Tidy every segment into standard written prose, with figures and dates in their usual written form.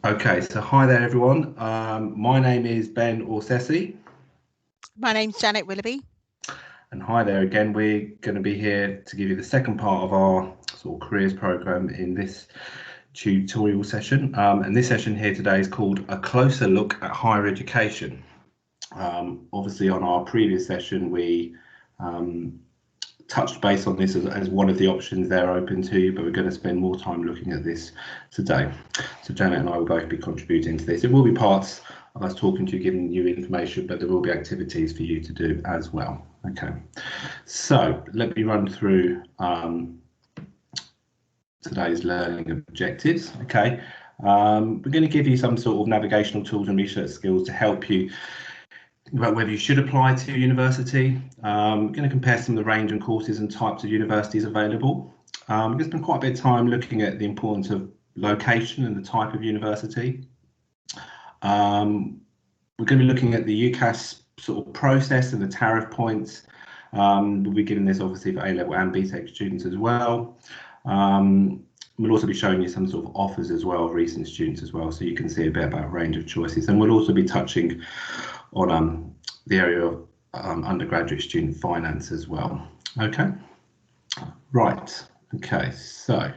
Okay, so hi there everyone. My name is Ben Orsesi. My name's Janet Willoughby. And hi there again. We're going to be here to give you the second part of our sort of careers program in this tutorial session. And this session here today is called A Closer Look at Higher Education. Obviously on our previous session we touched base on this as one of the options they're open to, but we're going to spend more time looking at this today. So Janet and I will both be contributing to this. It will be parts of us talking to you, giving you information, but there will be activities for you to do as well. Okay, so let me run through today's learning objectives. Okay, we're going to give you some sort of navigational tools and research skills to help you about whether you should apply to university. We're going to compare some of the range and courses and types of universities available. We're going to spend quite a bit of time looking at the importance of location and the type of university. We're going to be looking at the Ucas sort of process and the tariff points. We'll be giving this obviously for A-level and Btech students as well. We'll also be showing you some sort of offers as well of recent students as well, so you can see a bit about a range of choices. And we'll also be touching on the area of undergraduate student finance as well. Okay, right, okay, so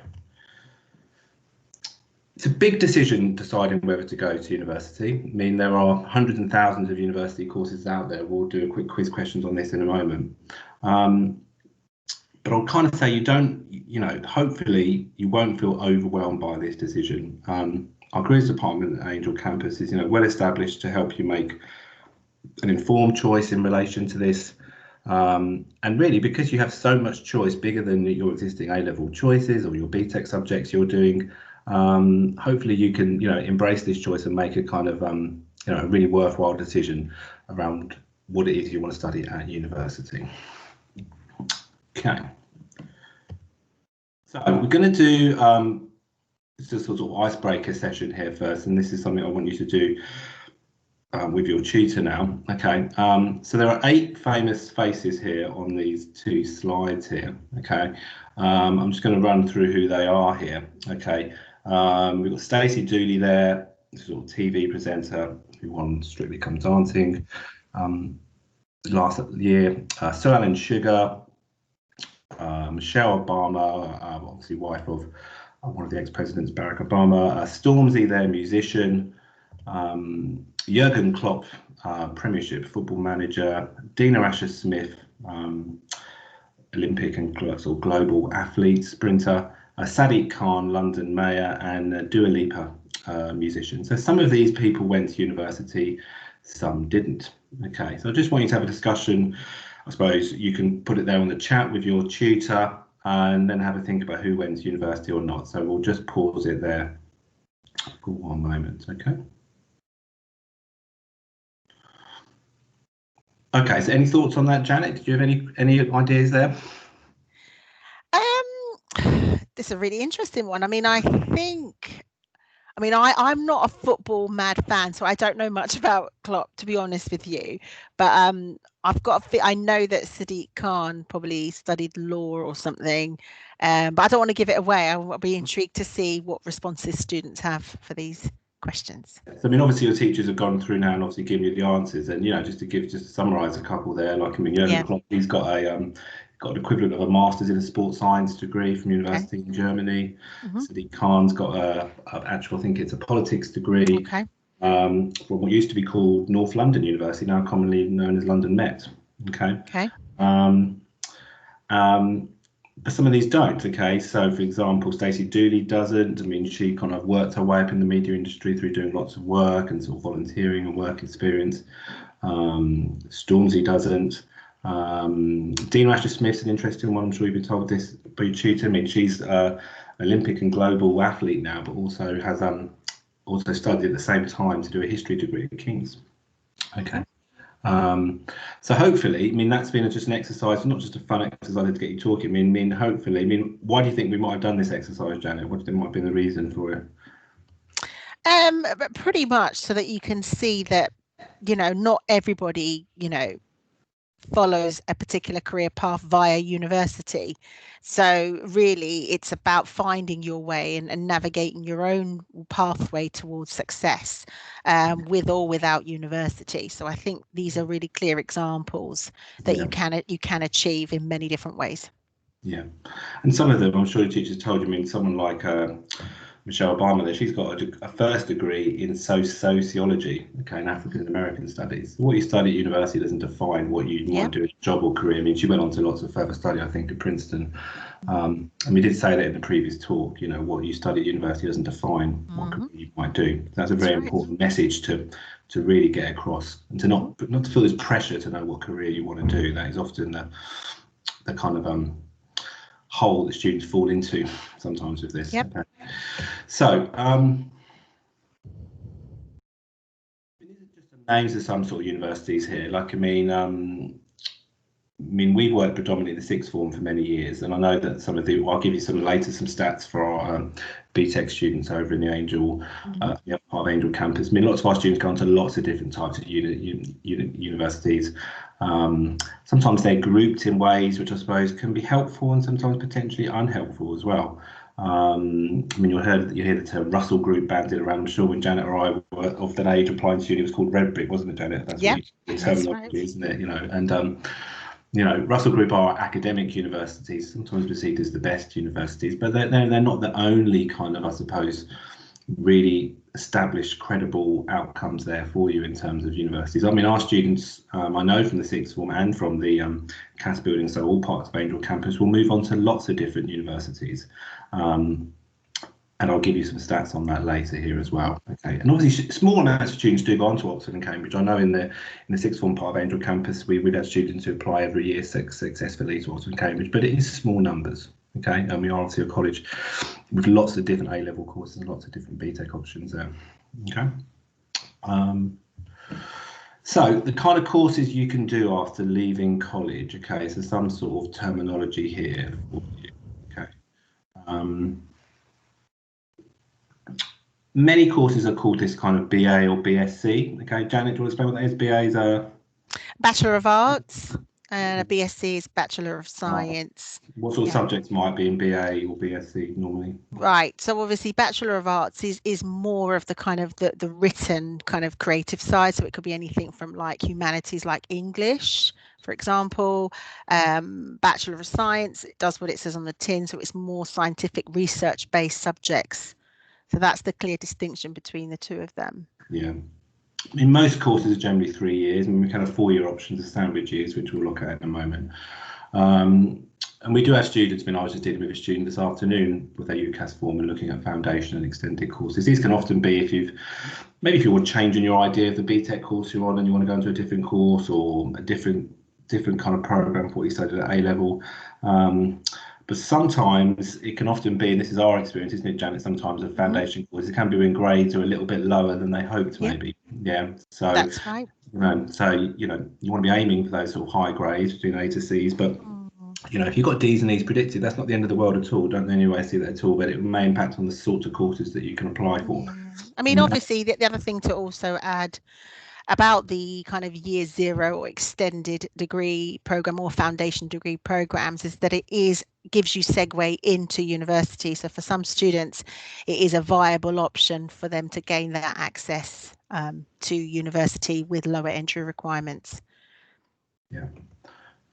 it's a big decision deciding whether to go to university. I mean, there are hundreds and thousands of university courses out there. We'll do a quick quiz questions on this in a moment. But I'll kind of say you don't, hopefully you won't feel overwhelmed by this decision. Our careers department at Angel Campus is, well established to help you make an informed choice in relation to this. And really, because you have so much choice, bigger than your existing A-level choices or your Btech subjects you're doing, hopefully you can, embrace this choice and make a kind of, a really worthwhile decision around what it is you want to study at university. Okay. So we're going to do just a sort of icebreaker session here first, and this is something I want you to do with your tutor now. Okay, so there are 8 famous faces here on these 2 slides here. Okay, I'm just going to run through who they are here. Okay, we've got Stacey Dooley there, sort of TV presenter who won Strictly Come Dancing last year. Sir Alan Sugar, Michelle Obama, obviously wife of one of the ex-presidents, Barack Obama. Stormzy, their musician. Jurgen Klopp, Premiership football manager. Dina Asher-Smith, Olympic and global athlete, sprinter. Sadiq Khan, London mayor, and Dua Lipa, musician. So some of these people went to university, some didn't. Okay, so I just want you to have a discussion. I suppose you can put it there on the chat with your tutor and then have a think about who went to university or not. So we'll just pause it there for one moment, okay? Okay, so any thoughts on that, Janet? Did you have any ideas there? This is a really interesting one. I mean, I'm not a football mad fan, so I don't know much about Klopp, to be honest with you. But I know that Sadiq Khan probably studied law or something. But I don't want to give it away. I'll be intrigued to see what responses students have for these questions. So, I mean, obviously your teachers have gone through now and obviously given you the answers, and just to summarise a couple there. Like, I mean, Jurgen Klopp, he's got an equivalent of a master's in a sports science degree from university in Germany. Sadiq Khan's got I think it's a politics degree from what used to be called North London University, now commonly known as London Met. Okay. But some of these don't. Okay, so for example, Stacey Dooley doesn't. I mean, she kind of worked her way up in the media industry through doing lots of work and sort of volunteering and work experience. Stormzy doesn't. Dina Asher-Smith's an interesting one. I'm sure you've been told this by your tutor. I mean, she's Olympic and global athlete now, but also has also studied at the same time to do a history degree at King's. Okay. So hopefully, I mean, that's been just an exercise, not just a fun exercise to get you talking. I mean, hopefully, why do you think we might have done this exercise, Janet? What do you think might have been the reason for it? Pretty much so that you can see that, not everybody, follows a particular career path via university. So really it's about finding your way and navigating your own pathway towards success, with or without university. So I think these are really clear examples that you can achieve in many different ways. Yeah, and some of them, I'm sure the teachers told you. I mean, someone like Michelle Obama there, she's got a first degree in sociology, okay, in African American studies. What you study at university doesn't define what you might do as a job or career. I mean, she went on to lots of further study, I think, at Princeton. And we did say that in the previous talk, you know, what you study at university doesn't define what career you might do. That's a very important message to really get across, and to not to feel this pressure to know what career you want to do. That is often the kind of hole that students fall into sometimes with this. Yep. Okay. So these are just the names of some sort of universities here. Like, I mean, we've worked predominantly in the sixth form for many years, and I know that some of the, I'll give you some stats for our Btech students over in the Angel, part of Angel campus. I mean, lots of our students go on to lots of different types of universities. Sometimes they're grouped in ways which I suppose can be helpful and sometimes potentially unhelpful as well. I mean, you hear the term Russell Group bandied around. I'm sure when Janet or I were of that age applying to uni, it was called Red Brick, wasn't it, Janet? That's what the terminology, isn't it? You know, and you know, Russell Group are academic universities, sometimes perceived as the best universities, but they're not the only kind of, I suppose, really established, credible outcomes there for you in terms of universities. I mean, our students, I know from the sixth form and from the CAS building, so all parts of Angel campus, will move on to lots of different universities. And I'll give you some stats on that later here as well. Okay, and obviously small amounts of students do go on to Oxford and Cambridge. I know in the sixth form part of Angel campus, we've had students who apply every year successfully to Oxford and Cambridge, but it is small numbers. Okay, and we are obviously a college with lots of different A-level courses and lots of different Btech options there. Okay. So the kind of courses you can do after leaving college. Okay, so some sort of terminology here for you. Okay. Many courses are called this kind of BA or BSc. Okay, Janet, do you want to explain what that is? BA is a Bachelor of Arts, and a BSc is Bachelor of Science. What sort of subjects might be in BA or BSc normally? Right. So obviously Bachelor of Arts is more of the kind of the written kind of creative side. So it could be anything from like humanities, like English, for example. Bachelor of Science, it does what it says on the tin. So it's more scientific research-based subjects. So that's the clear distinction between the two of them. Yeah. I mean, most courses are generally 3 years, and we kind of 4-year options are sandwich years, which we'll look at in a moment. And we do have students. I mean, I was just dealing with a student this afternoon with their Ucas form and looking at foundation and extended courses. These can often be if you want to change in your idea of the Btech course you're on and you want to go into a different course or a different kind of program for what you studied at A-level. But sometimes it can often be, and this is our experience, isn't it, Janet? Sometimes a foundation course, it can be when grades are a little bit lower than they hoped, maybe. Yeah. So that's right. You want to be aiming for those sort of high grades between A to C's, but you know, if you've got D's and E's predicted, that's not the end of the world at all. Don't in any way see that at all, but it may impact on the sorts of courses that you can apply for. I mean, obviously, the other thing to also add about the kind of year zero or extended degree program or foundation degree programs is that it gives you segue into university. So for some students, it is a viable option for them to gain that access to university with lower entry requirements. Yeah.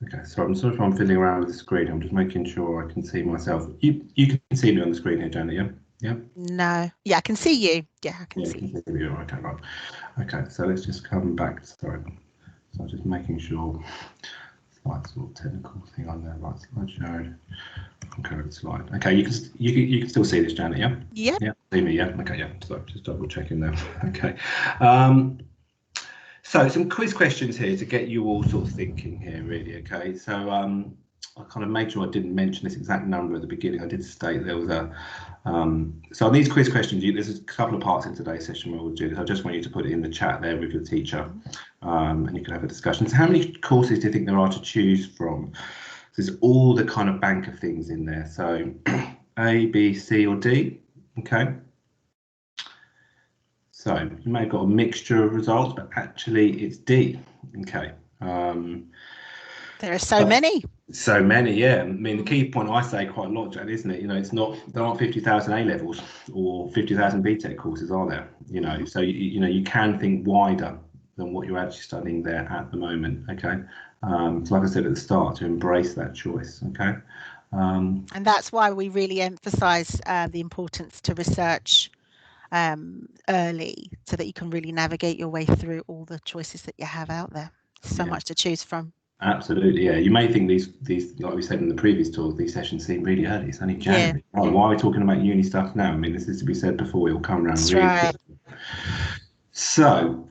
Okay, so I'm sorry if I'm fiddling around with the screen. I'm just making sure I can see myself. You can see me on the screen here, Janet, yeah? Yeah. No. Yeah, I can see you. Yeah, I can see you. Okay, right. Okay, so let's just come back. Sorry. So I'm just making sure. Slight sort of technical thing on there. Right, slideshow. Okay, slide. Okay, you can still see this, Janet, yeah? Yeah. Yeah. See me, yeah. Okay, yeah. So just double checking there. Okay. So some quiz questions here to get you all sort of thinking here, really. Okay, so I kind of made sure I didn't mention this exact number at the beginning. I did state there was a so on these quiz questions, there's a couple of parts in today's session where we'll do this. I just want you to put it in the chat there with your teacher, and you can have a discussion. So how many courses do you think there are to choose from? There's all the kind of bank of things in there. So A, B, C, or D. Okay. So you may have got a mixture of results, but actually it's D. Okay. There are so many. So many, yeah. I mean, the key point I say quite a lot, Jan, isn't it? You know, there aren't 50,000 A levels or 50,000 Btech courses, are there? You know, so you can think wider than what you're actually studying there at the moment. Okay, so like I said at the start, to embrace that choice. Okay, and that's why we really emphasize the importance to research early, so that you can really navigate your way through all the choices that you have out there. So much to choose from. Absolutely, yeah. You may think these, like we said in the previous talk, these sessions seem really early. It's only January. Yeah. Oh, why are we talking about uni stuff now? I mean, this is to be said before. It'll come around really quickly. So,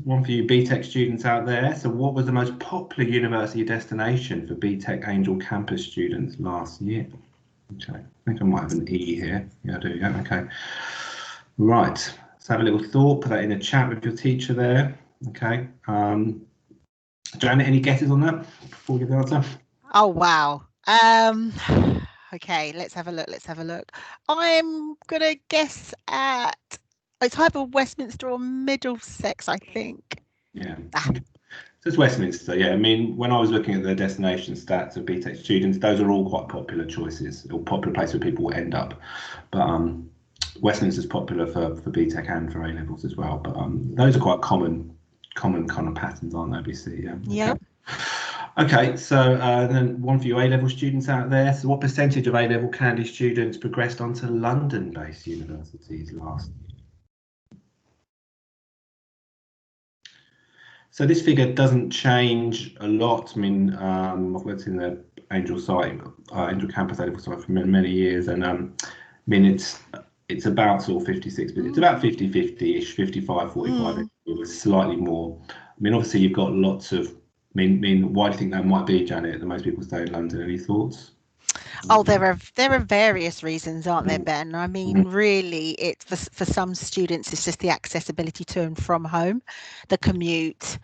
one for you Btech students out there. So, what was the most popular university destination for Btech Angel Campus students last year? Okay, I think I might have an E here. Yeah, I do. Yeah, okay. Right. Let's have a little thought. Put that in a chat with your teacher there. Okay. Janet, any guesses on that before we give the answer? Oh wow. Okay, let's have a look. I'm gonna guess at it's either Westminster or Middlesex, I think. Yeah. So it's Westminster, yeah. I mean, when I was looking at the destination stats of Btech students, those are all quite popular choices, or popular places where people will end up. But Westminster's popular for Btech and for A levels as well. But those are quite common kind of patterns, aren't they? BC, yeah. Yeah. Okay, so then one for you A-level students out there. So what percentage of A-level Candy students progressed onto London-based universities last year? So this figure doesn't change a lot. I mean, I've worked in the Angel site, Angel Campus A-level site for many years, and I mean, it's about sort of 56, but it's about 50-50-ish, 55-45. It was slightly more. I mean, obviously you've got lots of. I mean, why do you think that might be, Janet? That most people stay in London. Any thoughts? Oh, there are various reasons, aren't there, Ben? I mean, really, it's for some students, it's just the accessibility to and from home, the commute,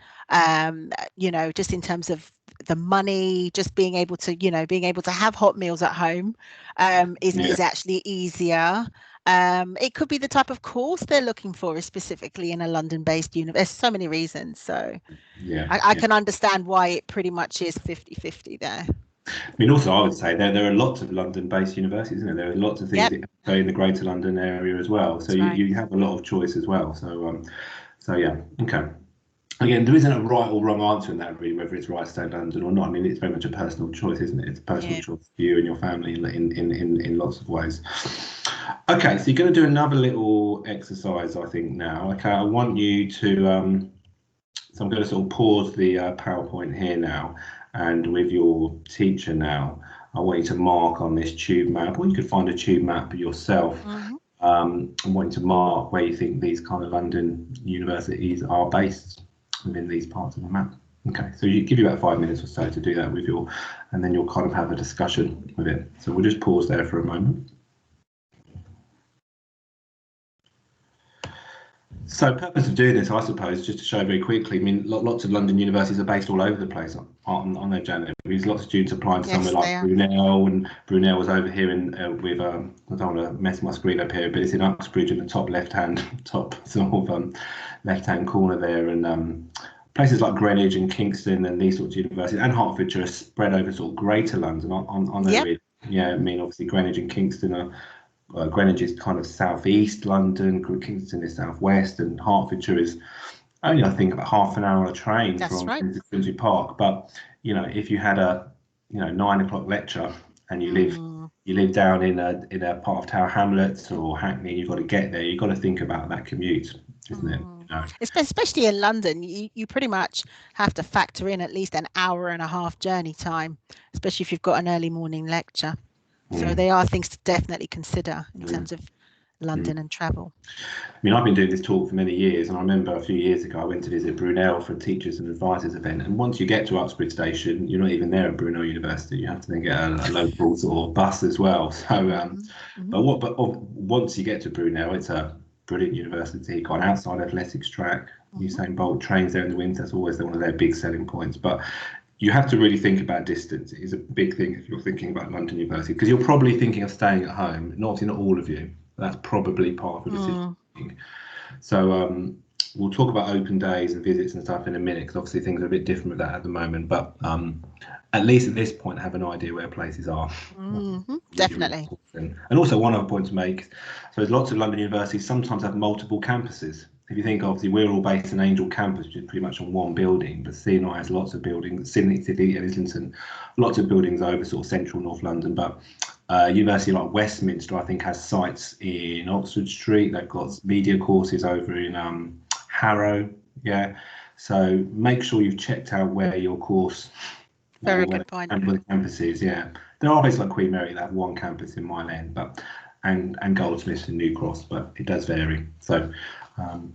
you know, just in terms of the money, just being able to have hot meals at home is actually easier. It could be the type of course they're looking for, specifically in a London-based university. There's so many reasons. So I can understand why it pretty much is 50-50 there. I mean, also, I would say there are lots of London-based universities, isn't there? There are lots of things in the Greater London area as well. So you have a lot of choice as well. So yeah, okay. Again, there isn't a right or wrong answer in that, really, whether it's right to stay in London or not. I mean, it's very much a personal choice, isn't it? It's a personal choice for you and your family in lots of ways. Okay, so you're going to do another little exercise, I think, now. Okay, I want you to, so I'm going to sort of pause the PowerPoint here now, and with your teacher now, I want you to mark on this tube map, or you could find a tube map yourself. I want you to mark where you think these kind of London universities are based within these parts of the map. Okay, so you give you about 5 minutes or so to do that with and then you'll kind of have a discussion with it. So we'll just pause there for a moment. So the purpose of doing this, I suppose, just to show very quickly, I mean, lots of London universities are based all over the place, aren't they, Janet? There's lots of students applying to somewhere like Brunel, and Brunel was over here with, I don't want to mess my screen up here, but it's in Uxbridge in the top left-hand left-hand corner there, and places like Greenwich and Kingston and these sorts of universities, and Hertfordshire are spread over sort of Greater London, aren't they? Really? Yeah, I mean, obviously Greenwich and Kingston are. Greenwich is kind of southeast London, Kingston is southwest, and Hertfordshire is only, I think, about half an hour on a train from Finsbury Park. But you know, if you had a 9 o'clock lecture and you live down in a part of Tower Hamlets or Hackney, you've got to get there. You've got to think about that commute, isn't it? You know? Especially in London, you pretty much have to factor in at least an hour and a half journey time, especially if you've got an early morning lecture. So they are things to definitely consider in terms of London and travel. I mean, I've been doing this talk for many years, and I remember a few years ago I went to visit Brunel for a teachers and advisors event, and once you get to Uxbridge Station, you're not even there at Brunel University. You have to then get a local sort of bus as well. So, but once you get to Brunel, it's a brilliant university, got an outside athletics track, Usain Bolt trains there in the winter. That's always one of their big selling points. But you have to really think about distance. It is a big thing if you're thinking about London University, because you're probably thinking of staying at home. Not all of you. That's probably part of the decision. So we'll talk about open days and visits and stuff in a minute, because obviously things are a bit different with that at the moment. But at least at this point, have an idea where places are. Definitely. And also one other point to make, so there's lots of London universities sometimes have multiple campuses. If you think, obviously, we're all based in Angel campus, which is pretty much on one building, but CNI has lots of buildings, Sydney City and Islington, lots of buildings over sort of central North London. But university like Westminster, I think, has sites in Oxford Street. They've got media courses over in Harrow. Yeah. So make sure you've checked out where your course Very good point. And where the campus is. Yeah. There are places like Queen Mary that have one campus in Mile End, but and Goldsmiths and New Cross, but it does vary. So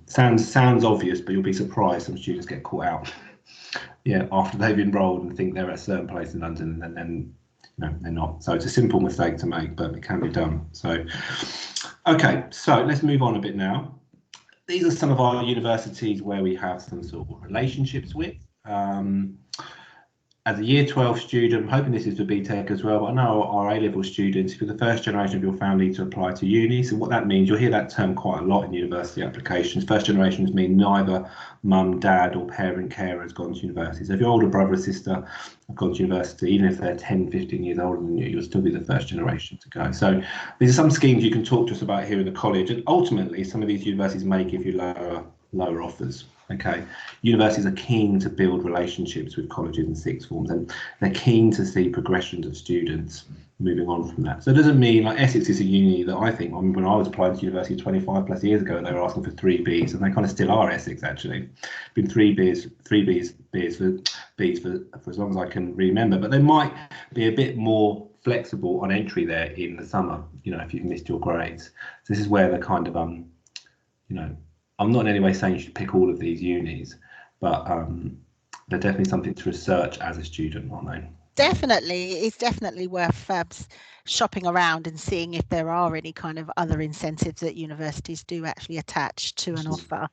sounds obvious, but you'll be surprised some students get caught out. Yeah, after they've enrolled and think they're at a certain place in London, and then they're not. So it's a simple mistake to make, but it can be done. So okay, so let's move on a bit now. These are some of our universities where we have some sort of relationships with. As a year 12 student, I'm hoping this is for Btech as well, but I know our A-level students, if you're the first generation of your family to apply to uni, so what that means, you'll hear that term quite a lot in university applications. First generations mean neither mum, dad or parent carer has gone to university. So if your older brother or sister have gone to university, even if they're 10, 15 years older than you, you'll still be the first generation to go. So these are some schemes you can talk to us about here in the college, and ultimately some of these universities may give you lower offers. Okay, universities are keen to build relationships with colleges and sixth forms, and they're keen to see progressions of students moving on from that. So it doesn't mean, like, Essex is a uni that I think, when I was applying to university 25 plus years ago, they were asking for 3 Bs, and they kind of still are. Essex actually been 3 Bs for as long as I can remember, but they might be a bit more flexible on entry there in the summer, if you've missed your grades. So this is where the kind of I'm not in any way saying you should pick all of these unis, but they're definitely something to research as a student, aren't they? Definitely, it's definitely worth shopping around and seeing if there are any kind of other incentives that universities do actually attach to an offer.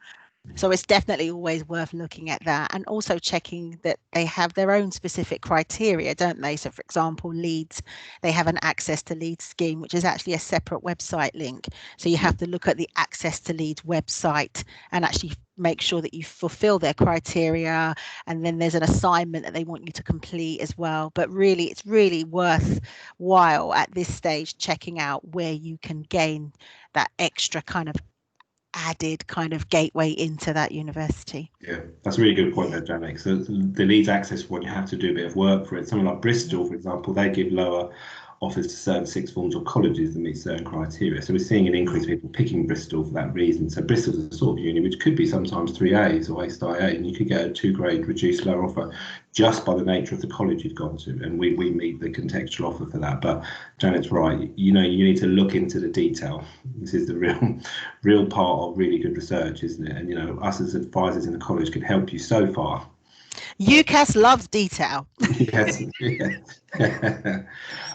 So it's definitely always worth looking at that, and also checking that they have their own specific criteria, don't they? So for example, Leeds, they have an access to Leeds scheme, which is actually a separate website link. So you have to look at the access to Leeds website and actually make sure that you fulfill their criteria, and then there's an assignment that they want you to complete as well. But really, it's really worthwhile at this stage checking out where you can gain that extra kind of added kind of gateway into that university. Yeah, that's a really good point there, Janet. So the Leeds access one, you have to do a bit of work for it. Something like Bristol, for example, they give lower offers to certain sixth forms or colleges that meet certain criteria. So we're seeing an increase of people picking Bristol for that reason. So Bristol's a sort of uni which could be sometimes 3As or A*A, and you could get a 2-grade reduced lower offer just by the nature of the college you've gone to, and we meet the contextual offer for that. But Janet's right, you need to look into the detail. This is the real part of really good research, isn't it? And us as advisors in the college can help you so far. Ucas loves detail. Yes.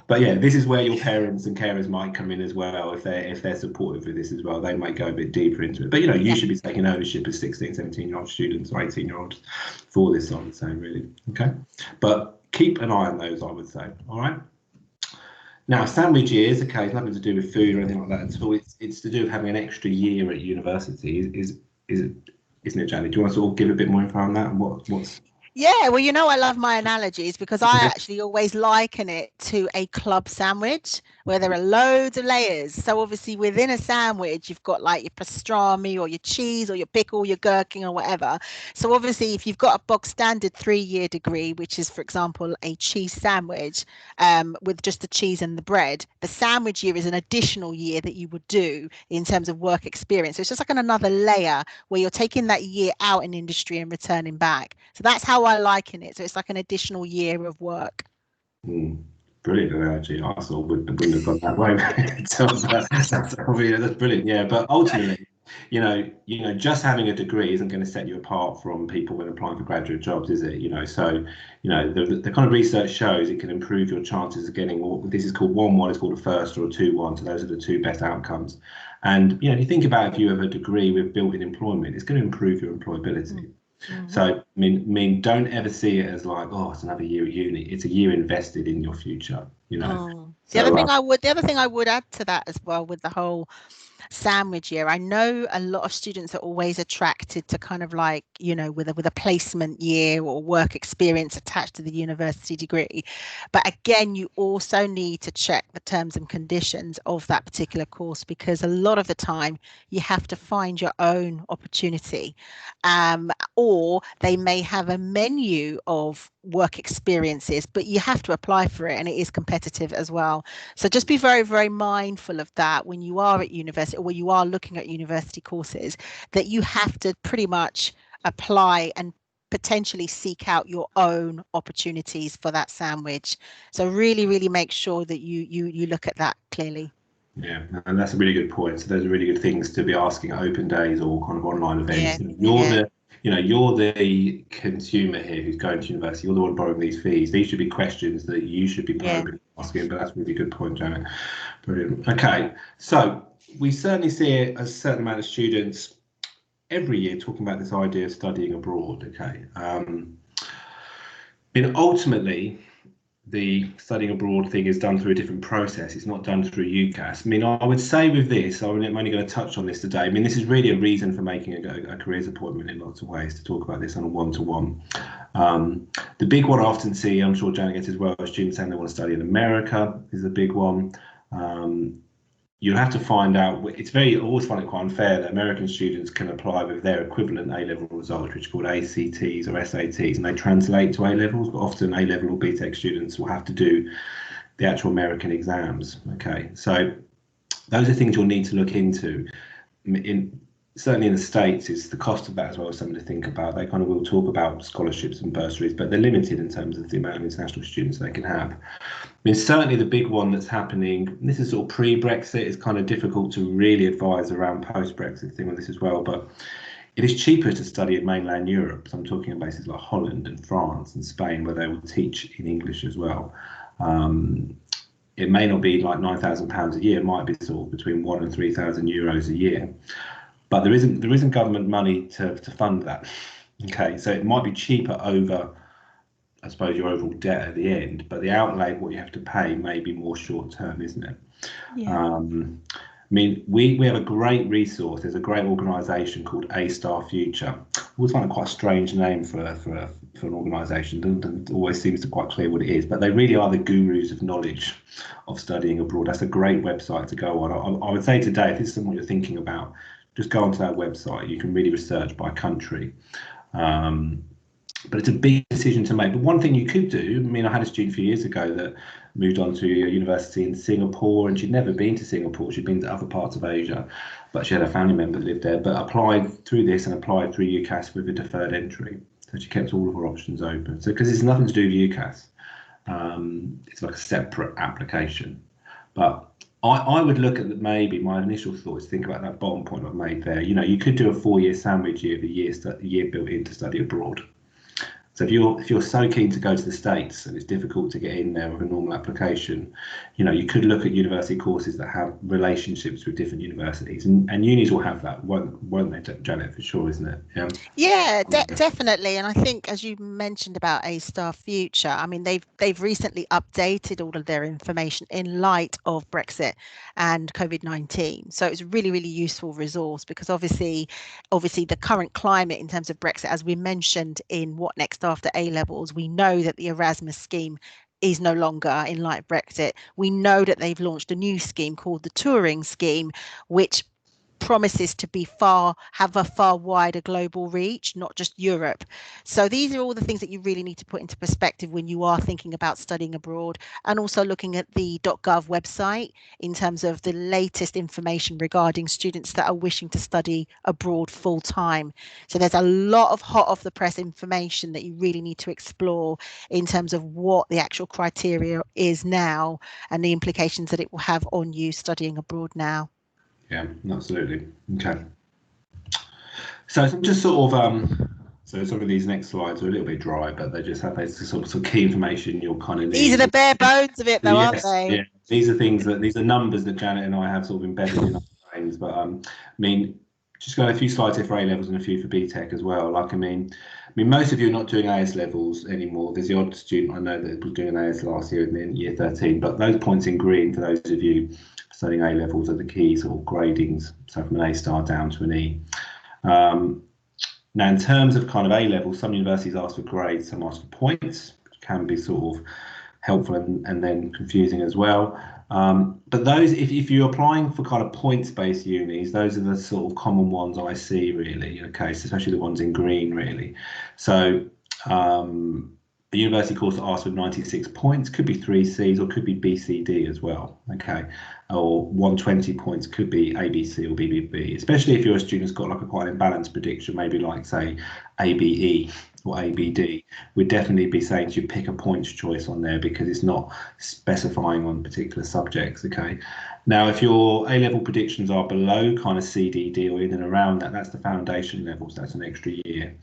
But yeah, this is where your parents and carers might come in as well. If they're supportive of this as well, they might go a bit deeper into it. But you should be taking ownership as 16, 17-year-old students or 18-year-olds for this, I would say, really. Okay, but keep an eye on those, I would say. All right. Now, sandwich years, okay, it's nothing to do with food or anything like that at all. It's to do with having an extra year at university. Isn't it, Janet? Do you want to sort of give a bit more info on that? And what's Yeah, well, I love my analogies, because I actually always liken it to a club sandwich where there are loads of layers. So obviously within a sandwich, you've got like your pastrami or your cheese or your pickle, your gherkin or whatever. So obviously if you've got a bog standard 3-year degree, which is, for example, a cheese sandwich with just the cheese and the bread, the sandwich year is an additional year that you would do in terms of work experience. So it's just like another layer where you're taking that year out in industry and returning back. So that's how I liken it. So it's like an additional year of work. Brilliant analogy. I sort of wouldn't have gone that way. That's brilliant. Yeah, but ultimately, just having a degree isn't going to set you apart from people when applying for graduate jobs, is it? So the kind of research shows it can improve your chances of getting what this is called 1-1, it's called a first or a 2-1. So those are the two best outcomes. And if you think about if you have a degree with built-in employment, it's going to improve your employability. So I mean, don't ever see it as like, oh, it's another year at uni. It's a year invested in your future. The other thing I would add to that as well, with the whole sandwich year. I know a lot of students are always attracted to kind of like, you know, with a placement year or work experience attached to the university degree. But again, you also need to check the terms and conditions of that particular course, because a lot of the time you have to find your own opportunity. Or they may have a menu of work experiences, but you have to apply for it, and it is competitive as well. So just be very, very mindful of that when you are at university, or when you are looking at university courses, that you have to pretty much apply and potentially seek out your own opportunities for that sandwich. So really, really make sure that you look at that clearly. Yeah, and that's a really good point. So those are really good things to be asking at open days or kind of online events. Yeah, You're yeah, the, you're the consumer here who's going to university. You're the one borrowing these fees. These should be questions that you should be yeah. probing, asking. But that's a really good point, Janet. Brilliant. Okay, so we certainly see a certain amount of students every year talking about this idea of studying abroad. Okay, ultimately, the studying abroad thing is done through a different process. It's not done through Ucas. I mean, I would say with this, I'm only going to touch on this today. I mean, this is really a reason for making a careers appointment in lots of ways, to talk about this on a one-to-one. The big one I often see, I'm sure Janet gets as well, students saying they want to study in America is a big one. You'll have to find out. I always find it quite unfair that American students can apply with their equivalent A-level results, which are called ACTs or SATs, and they translate to A-levels, but often A-level or Btech students will have to do the actual American exams. Okay, so those are things you'll need to look into. Certainly in the States, it's the cost of that as well as something to think about. They kind of will talk about scholarships and bursaries, but they're limited in terms of the amount of international students they can have. I mean, certainly the big one that's happening, this is sort of pre-Brexit, it's kind of difficult to really advise around post-Brexit thing on this as well, but it is cheaper to study in mainland Europe. So I'm talking of places like Holland and France and Spain, where they will teach in English as well. It may not be like £9,000 a year, it might be sort of between €1,000 and €3,000 a year. But there isn't government money to fund that. Okay, so it might be cheaper over, I suppose, your overall debt at the end, but the outlay, what you have to pay, may be more short term, isn't it? Yeah. I mean, we have a great resource. There's a great organisation called A Star Future. I always find it quite a strange name for an organisation. Doesn't always seems to quite clear what it is, but they really are the gurus of knowledge of studying abroad. That's a great website to go on. I would say today, if this is something you're thinking about, just go onto that website. You can really research by country. But it's a big decision to make. But one thing you could do, I mean, I had a student a few years ago that moved on to a university in Singapore, and she'd never been to Singapore. She'd been to other parts of Asia, but she had a family member that lived there, but applied through this and applied through Ucas with a deferred entry. So she kept all of her options open. So because it's nothing to do with Ucas, it's like a separate application. But I would look at maybe my initial thoughts, think about that bottom point I've made there. You could do a 4-year sandwich year, the year built in to study abroad. So if you're so keen to go to the States and it's difficult to get in there with a normal application, you could look at university courses that have relationships with different universities, and unis will have that, won't they, Janet? For sure, isn't it? Yeah. Yeah, definitely. And I think, as you mentioned about A Star Future, I mean, they've recently updated all of their information in light of Brexit and COVID-19. So it's a really, really useful resource, because obviously the current climate in terms of Brexit, as we mentioned in What Next After A Levels, we know that the Erasmus scheme is no longer in light of Brexit. We know that they've launched a new scheme called the Touring Scheme, which promises to have a far wider global reach, not just Europe. So these are all the things that you really need to put into perspective when you are thinking about studying abroad, and also looking at the .gov website in terms of the latest information regarding students that are wishing to study abroad full time. So there's a lot of hot off the press information that you really need to explore in terms of what the actual criteria is now and the implications that it will have on you studying abroad now. Yeah, absolutely. Okay. So just sort of so some of these next slides are a little bit dry, but they just have those sort of key information you'll kind of need. These are the bare bones of it, though, aren't they? Yeah. These are numbers that Janet and I have sort of embedded in our brains. But I mean, just got a few slides here for A levels and a few for Btech as well. Like, I mean, most of you are not doing AS levels anymore. There's the odd student I know that was doing an AS last year in year 13, but those points in green for those of you studying A levels are the keys or gradings, so from an A star down to an E. Now, in terms of kind of A levels, some universities ask for grades, some ask for points, which can be sort of helpful and then confusing as well. But those, if you're applying for kind of points-based unis, those are the sort of common ones I see, really. Okay, so especially the ones in green, really. So a university course that asks for 96 points could be 3 Cs or could be BCD as well. Okay, or 120 points could be ABC or BBB, especially if you're a student who's got like a quite imbalanced prediction, maybe like say ABE or ABD. We'd definitely be saying to you pick a points choice on there because it's not specifying on particular subjects. Okay, now if your A-level predictions are below kind of CDD or in and around that, that's the foundation levels, that's an extra year.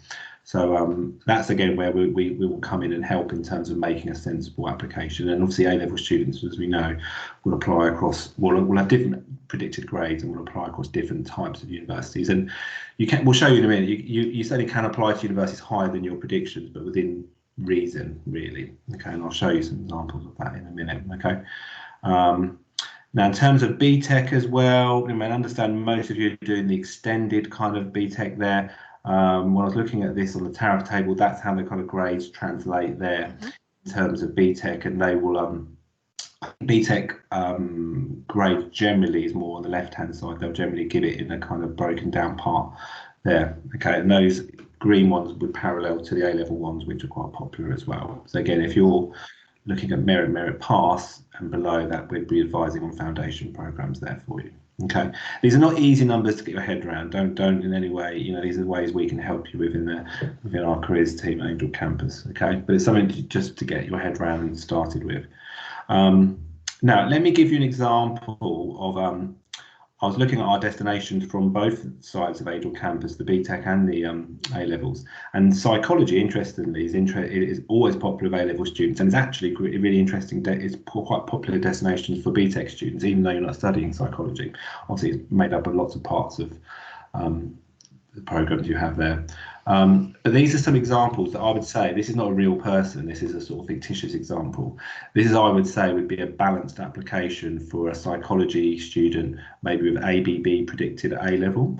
So that's again where we will come in and help in terms of making a sensible application. And obviously A-level students, as we know, will apply across, will have different predicted grades and will apply across different types of universities. And we'll show you in a minute, you certainly can apply to universities higher than your predictions, but within reason, really. Okay, and I'll show you some examples of that in a minute. Okay. Now, in terms of Btech as well, I understand most of you are doing the extended kind of Btech there. When I was looking at this on the tariff table, that's how the kind of grades translate there in terms of Btech, and they will Btech grade generally is more on the left hand side. They'll generally give it in a kind of broken down part there. Okay, and those green ones would parallel to the A-level ones, which are quite popular as well. So again, if you're looking at merit pass and below that, we'd be advising on foundation programs there for you. Okay, these are not easy numbers to get your head around. Don't in any way, these are the ways we can help you within our careers team at Angel Campus. Okay, but it's something just to get your head around and started with. Now, let me give you an example of I was looking at our destinations from both sides of Angel Campus, the Btech and the A-levels. And psychology, interestingly, is always popular with A-level students, and it's actually really interesting. It's quite popular destinations for Btech students, even though you're not studying psychology. Obviously, it's made up of lots of parts of the programs you have there. But these are some examples that I would say, this is not a real person, this is a sort of fictitious example. This is, I would say, would be a balanced application for a psychology student, maybe with ABB predicted at A-level,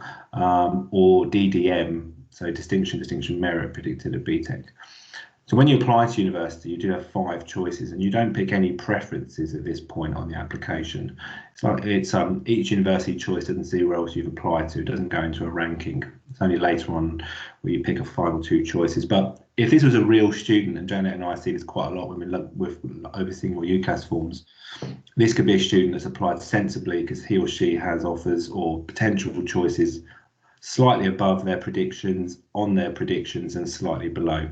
or DDM, so distinction merit predicted at BTech. So when you apply to university, you do have 5 choices, and you don't pick any preferences at this point on the application. It's each university choice doesn't see where else you've applied to. It doesn't go into a ranking. It's only later on where you pick a final 2 choices. But if this was a real student, and Janet and I see this quite a lot when we're overseeing more Ucas forms, this could be a student that's applied sensibly because he or she has offers or potential choices slightly above their predictions, on their predictions, and slightly below.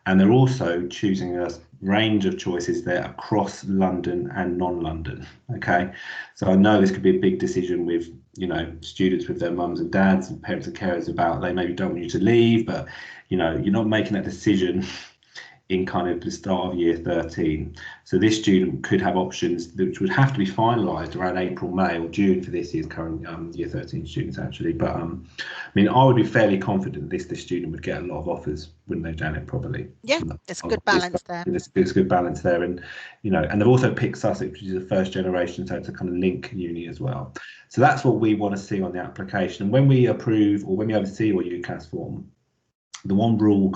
And they're also choosing a range of choices there across London and non-London. Okay, so I know this could be a big decision with students with their mums and dads and parents and carers about they maybe don't want you to leave, but you're not making that decision in kind of the start of year 13. So this student could have options which would have to be finalised around April, May or June for this year's current year 13 students actually. But I would be fairly confident this student would get a lot of offers, wouldn't they, Janet? Probably. Yeah, there's a good balance there. There's good balance there, and and they've also picked Sussex, which is a first generation, so it's a kind of link uni as well. So that's what we want to see on the application. And when we approve or when we oversee your UCAS form, the one rule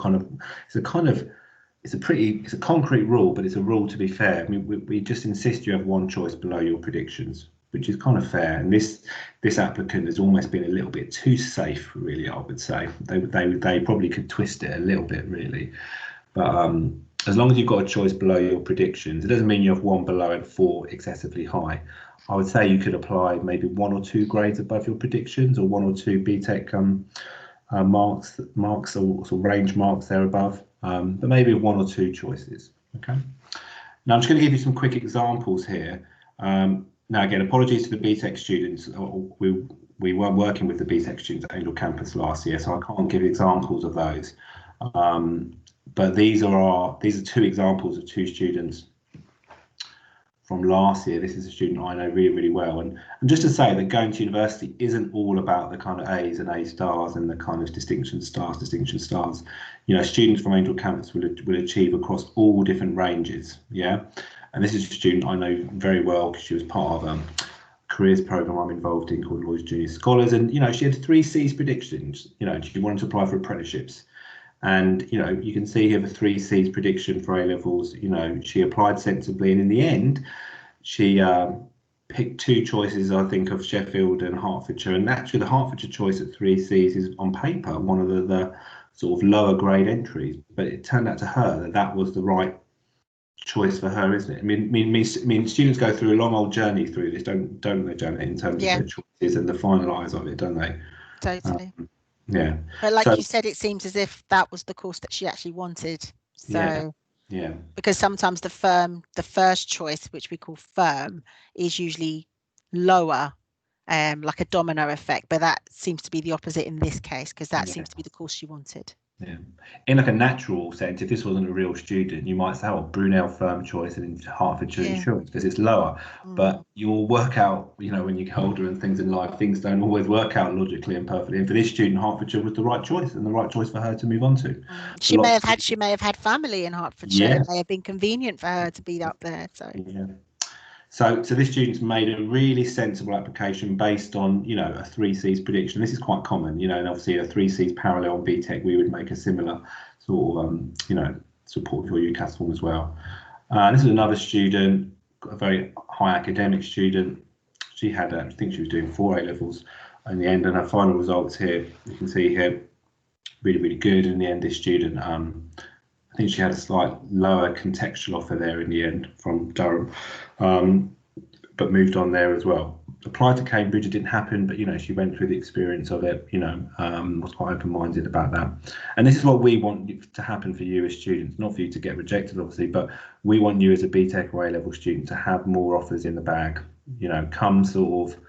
it's a concrete rule, but it's a rule to be fair. We just insist you have one choice below your predictions, which is kind of fair. And this applicant has almost been a little bit too safe, really, I would say. They probably could twist it a little bit, really. But as long as you've got a choice below your predictions, it doesn't mean you have 1 below and 4 excessively high. I would say you could apply maybe 1 or 2 grades above your predictions, or 1 or 2 Btech marks or range marks there above. But maybe 1 or 2 choices. Okay. Now I'm just going to give you some quick examples here. Now again, apologies to the Btech students. We weren't working with the Btech students at Angel Campus last year, so I can't give examples of those. But these are 2 examples of 2 students from last year. This is a student I know really, really well. And just to say that going to university isn't all about the kind of A's and A stars and the kind of distinction stars. Students from Angel Campus will achieve across all different ranges. Yeah. And this is a student I know very well because she was part of careers program I'm involved in called Lloyd's Junior Scholars, and she had 3 C's predictions. She wanted to apply for apprenticeships, and you can see here the 3 C's prediction for A levels. She applied sensibly, and in the end, she picked 2 choices, I think, of Sheffield and Hertfordshire, and actually the Hertfordshire choice at 3 C's is on paper one of the sort of lower grade entries, but it turned out to her that was the right choice for her, isn't it? I mean, students go through a long old journey through this, don't they, Janet, in terms of their choices and the finalise of it, don't they? Totally. Yeah. But like you said, it seems as if that was the course that she actually wanted. So yeah. Because sometimes the first choice, which we call firm, is usually lower, like a domino effect. But that seems to be the opposite in this case, because that seems to be the course she wanted. Yeah. In like a natural sense, if this wasn't a real student, you might say, Brunel firm choice and Hertfordshire insurance, because it's lower. But you'll work out, when you get older and things in life, things don't always work out logically and perfectly. And for this student, Hertfordshire was the right choice, and the right choice for her to move on to. She may have had family in Hertfordshire. It may have been convenient for her to be up there. So this student's made a really sensible application based on, a 3 C's prediction. This is quite common, and obviously a 3 C's parallel on Btech, we would make a similar sort of, support for your Ucas form as well. This is another student, a very high academic student. She had, I think she was doing 4 A levels in the end, and her final results here, you can see here, really, really good. In the end, this student, I think she had a slight lower contextual offer there in the end from Durham, but moved on there as well. Applied to Cambridge, it didn't happen, but she went through the experience of it, was quite open-minded about that. And this is what we want to happen for you as students, not for you to get rejected, obviously, but we want you as a Btech or A-level student to have more offers in the bag. Come sort of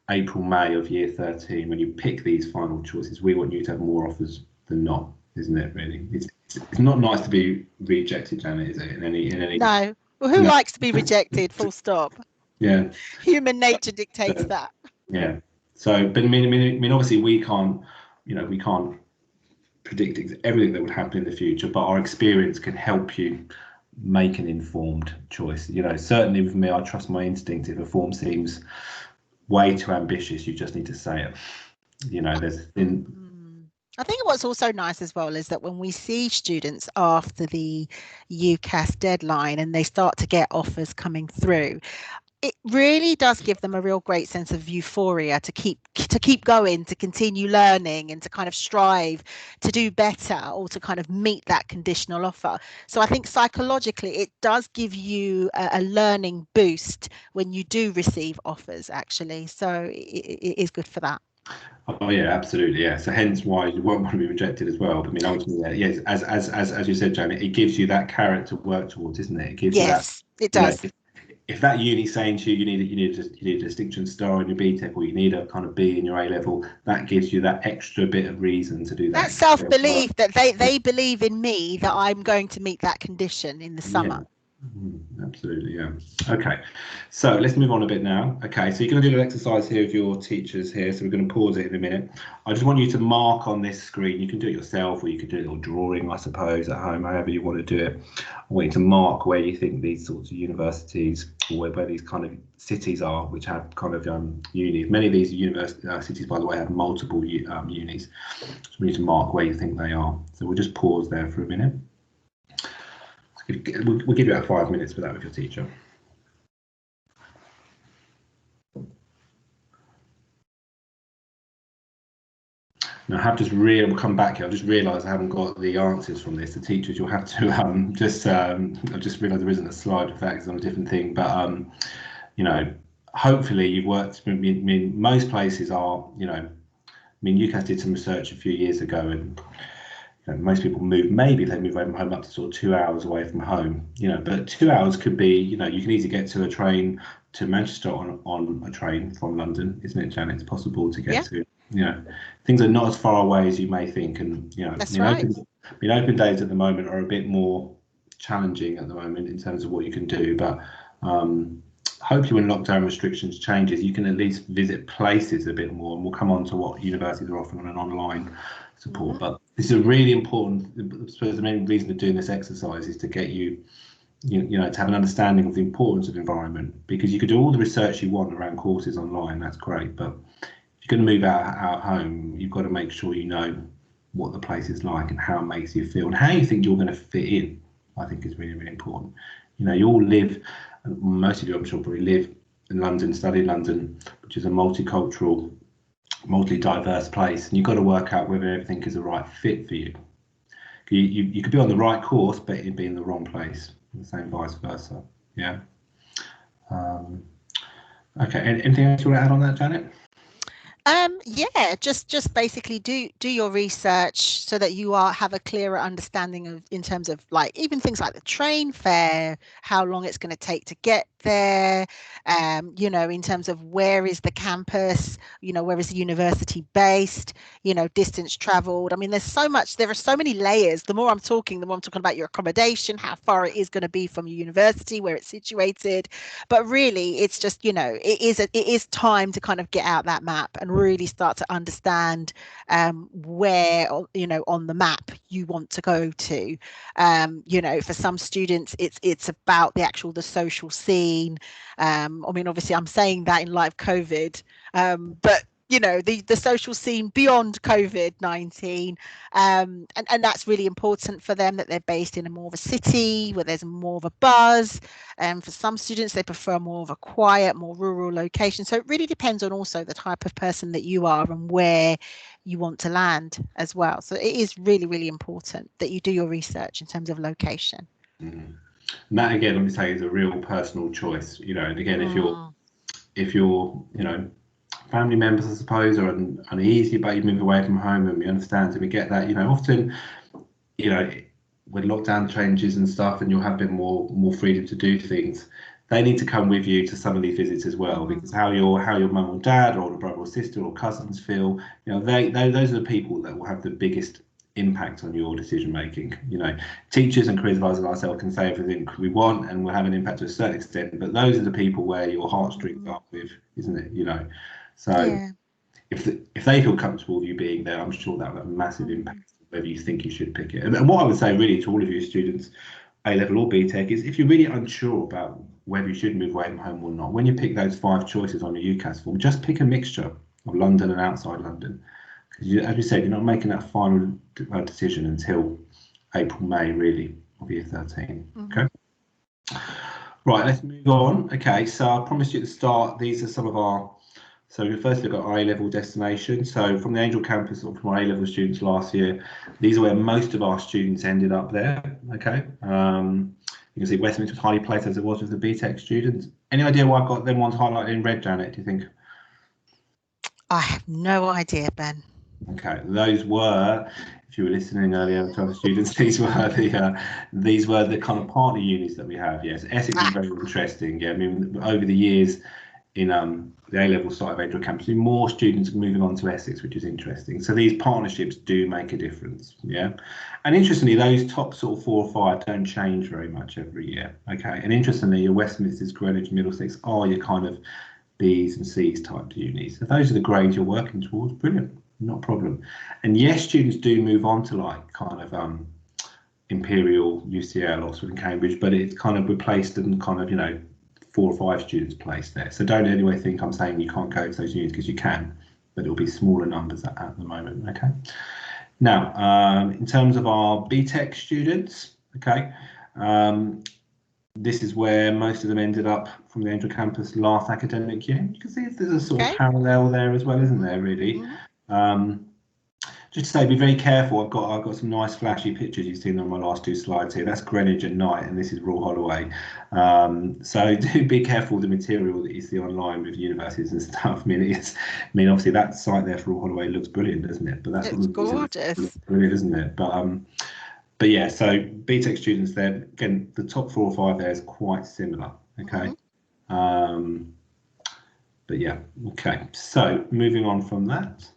April, May of year 13, when you pick these final choices, we want you to have more offers than not, isn't it, really? It's not nice to be rejected, Janet, is it? In any No. Well, who likes to be rejected? Full stop. Yeah. Human nature dictates that. Yeah. So, but I mean, obviously, we can't predict everything that would happen in the future, but our experience can help you make an informed choice. Certainly with me, I trust my instinct. If a form seems way too ambitious, you just need to say it. I think what's also nice as well is that when we see students after the Ucas deadline and they start to get offers coming through, it really does give them a real great sense of euphoria to keep going, to continue learning, and to kind of strive to do better or to kind of meet that conditional offer. So I think psychologically it does give you a learning boost when you do receive offers, actually. So it is good for that. Oh yeah, absolutely, yeah. So hence why you won't want to be rejected as well. But I mean, ultimately, yes, as you said, Janet, it gives you that carrot to work towards, isn't it? It gives you that. It does. If that uni's saying to you, you need a distinction star in your Btech, or you need a kind of B in your A level, that gives you that extra bit of reason to do that. That self-belief that they believe in me, that I'm going to meet that condition in the summer. Absolutely, yeah. Okay, so let's move on a bit now. Okay, so you're going to do an exercise here with your teachers here, so we're going to pause it in a minute. I just want you to mark on this screen. You can do it yourself, or you could do a little drawing, I suppose, at home, however you want to do it. I want you to mark where you think these sorts of universities, or where these kind of cities are, which have kind of unis. Many of these cities, by the way, have multiple unis. So we need to mark where you think they are. So we'll just pause there for a minute. We'll give you about 5 minutes for that with your teacher. Now, I have just we'll come back here. I've just realised I haven't got the answers from this. The teachers, you'll have to I've just realised there isn't a slide of that, it's on a different thing. But hopefully you've worked. I mean, most places are. Ucas did some research a few years ago, and most people maybe they move away from home up to sort of 2 hours away from home, but 2 hours could be, you can easily get to a train to Manchester on a train from London, isn't it, Janet? It's possible to get to, things are not as far away as you may think. And, that's right. Open days at the moment are a bit more challenging at the moment in terms of what you can do, but hopefully when lockdown restrictions changes, you can at least visit places a bit more, and we'll come on to what universities are offering on an online support. But this is a really important, I suppose the main reason of doing this exercise is to get you you know, to have an understanding of the importance of environment, because you could do all the research you want around courses online, that's great, but if you're going to move out home, you've got to make sure you know what the place is like and how it makes you feel and how you think you're going to fit in. I think is really, really important. You know, you all live, most of you I'm sure probably live in London, study in London, which is a multicultural, multi-diverse place, and you've got to work out whether everything is the right fit for you. You could be on the right course, but it'd be in the wrong place. The same vice versa. Yeah. Okay. Anything else you want to add on that, Janet? Yeah, just basically do your research so that you have a clearer understanding of, in terms of like even things like the train fare, how long it's going to take to get there, you know, in terms of where is the campus, you know, where is the university based, you know, distance traveled. I mean, there are so many layers. The more I'm talking about your accommodation, how far it is going to be from your university, where it's situated. But really, it's just, you know, it is time to kind of get out that map and really start to understand where, you know, on the map you want to go to. You know, for some students, it's about the social scene. I mean, obviously, I'm saying that in light of COVID, but you know, the social scene beyond COVID-19, and that's really important for them, that they're based in a more of a city where there's more of a buzz. For some students, they prefer more of a quiet, more rural location. So it really depends on also the type of person that you are and where you want to land as well. So it is really, really important that you do your research in terms of location. And that again, let me say, is a real personal choice. You know, and again, if you're you know, family members, I suppose, are uneasy about you moving away from home, and we understand and we get that. You know, often, you know, with lockdown changes and stuff, and you'll have a bit more freedom to do things. They need to come with you to some of these visits as well, because how your mum or dad or the brother or sister or cousins feel, you know, those are the people that will have the biggest impact on your decision making. You know, teachers and careers advisors like ourselves can say everything we want and will have an impact to a certain extent, but those are the people where your heartstrings are with, isn't it? You know, so yeah. If they feel comfortable with you being there, I'm sure that will have a massive impact on whether you think you should pick it. And what I would say really to all of you students, A-level or Btech, is if you're really unsure about whether you should move away from home or not, when you pick those 5 choices on your Ucas form, just pick a mixture of London and outside London. Because as we said, you're not making that final decision until April, May, really, of year 13. Okay. Right, let's move on. Okay, so I promised you at the start, these are some of our, so we first look at our A-level destinations. So from the Angel campus, or from our A-level students last year, these are where most of our students ended up there. Okay. You can see Westminster was highly placed as it was with the Btech students. Any idea why I've got them ones highlighted in red, Janet, do you think? I have no idea, Ben. Okay, those were, if you were listening earlier to other students, these were the kind of partner unis that we have. Yes, Essex is very interesting. Yeah, I mean, over the years in the A-level side of Angel campus, more students are moving on to Essex, which is interesting. So these partnerships do make a difference. Yeah, and interestingly, those top sort of 4 or 5 don't change very much every year. Okay, and interestingly, your Westminsters, Greenwich, Middlesex are your kind of B's and C's type unis. So those are the grades you're working towards. Brilliant. Not a problem. And yes, students do move on to like kind of Imperial, UCL, Oxford and Cambridge, but it's kind of replaced and kind of, you know, 4 or 5 students placed there. So don't anyway think I'm saying you can't go to those units, because you can, but it'll be smaller numbers at the moment. Okay. Now, in terms of our Btech students, okay, this is where most of them ended up from the Angel campus last academic year. You can see there's a sort of parallel there as well, isn't there, really? Just to say, be very careful. I've got some nice flashy pictures you've seen on my last 2 slides here. That's Greenwich at night, and this is Royal Holloway. So do be careful with the material that you see online with universities and stuff. I mean, obviously that site there for Royal Holloway looks brilliant, doesn't it? But that's gorgeous, brilliant, isn't it? But yeah, so Btech students there, again, the top 4 or 5 there is quite similar. Okay. But yeah, okay. So moving on from that.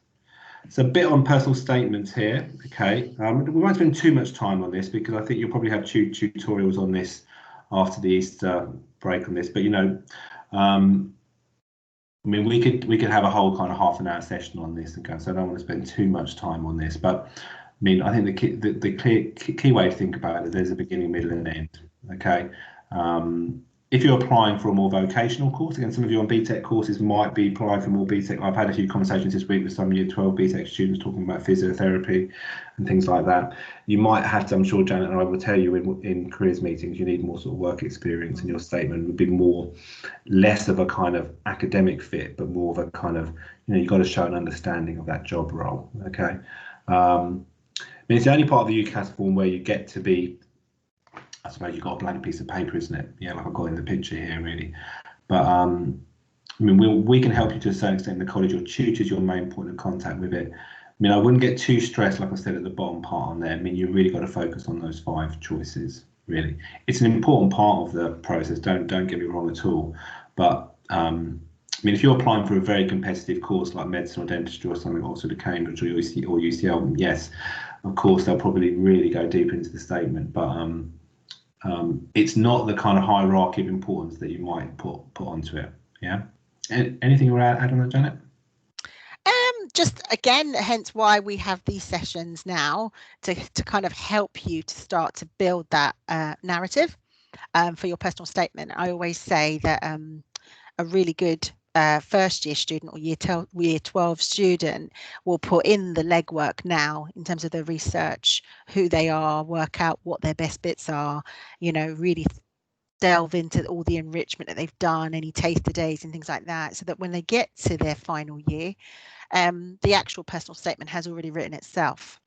So a bit on personal statements here, okay. We won't spend too much time on this, because I think you'll probably have tutorials on this after the Easter break on this. But you know, I mean, we could have a whole kind of half an hour session on this, okay. So I don't want to spend too much time on this. But mean, I think the key way to think about it, there's a beginning, middle, and end. Okay. If you're applying for a more vocational course, again, some of you on Btech courses might be applying for more Btech. I've had a few conversations this week with some Year 12 Btech students talking about physiotherapy and things like that. You might have to, I'm sure Janet and I will tell you in careers meetings, you need more sort of work experience, and your statement would be less of a kind of academic fit, but more of a kind of, you've got to show an understanding of that job role. Okay. I mean, it's the only part of the Ucas form where you get to be, I suppose you've got a blank piece of paper, isn't it? Yeah, like I've got in the picture here, really. But I mean, we can help you to a certain extent in the college. Your tutor's your main point of contact with it. I mean, I wouldn't get too stressed, like I said at the bottom part on there. I mean, you really got to focus on those 5 choices, really. It's an important part of the process. Don't get me wrong at all. But I mean, if you're applying for a very competitive course like medicine or dentistry or something, Oxford or Cambridge or UCL, yes, of course they'll probably really go deep into the statement. But it's not the kind of hierarchy of importance that you might put onto it. Yeah. Anything you want to add on that, Janet? Just again, hence why we have these sessions now to kind of help you to start to build that narrative for your personal statement. I always say that a really good first year student or year 12 student will put in the legwork now in terms of their research, who they are, work out what their best bits are, really delve into all the enrichment that they've done, any taster days and things like that, so that when they get to their final year, the actual personal statement has already written itself.